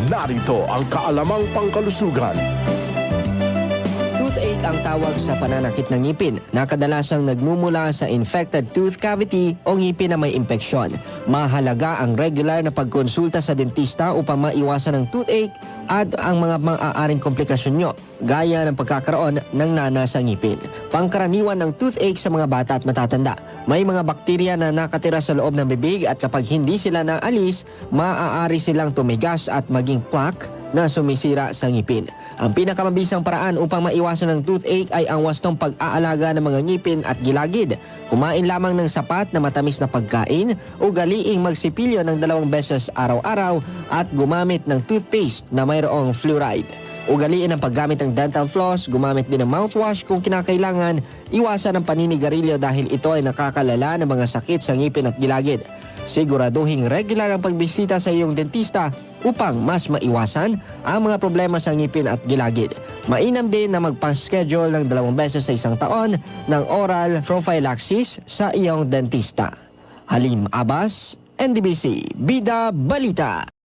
narito ang kaalamang pangkalusugan. Toothache ang tawag sa pananakit ng ngipin na kadalasang nagmumula sa infected tooth cavity o ngipin na may impeksyon. Mahalaga ang regular na pagkonsulta sa dentista upang maiwasan ang toothache at ang mga maaaring komplikasyon nyo, gaya ng pagkakaroon ng nana sa ngipin. Pangkaraniwan ng toothache sa mga bata at matatanda. May mga bakterya na nakatira sa loob ng bibig at kapag hindi sila naalis, maaari silang tumigas at maging plaque na sumisira sa ngipin. Ang pinakamabisang paraan upang maiwasan ng toothache ay ang wastong pag-aalaga ng mga ngipin at gilagid. Kumain lamang ng sapat na matamis na pagkain, ugaliing magsipilyo ng 2 beses araw-araw at gumamit ng toothpaste na mayroong fluoride. Ugaliin ang paggamit ng dental floss, gumamit din ng mouthwash kung kinakailangan, iwasan ang paninigarilyo dahil ito ay nakakalala ng mga sakit sa ngipin at gilagid. Siguraduhing regular ang pagbisita sa iyong dentista upang mas maiwasan ang mga problema sa ngipin at gilagid. Mainam din na magpa-schedule ng 2 beses sa isang taon ng oral prophylaxis sa iyong dentista. Halim Abbas, NDBC, Bida Balita.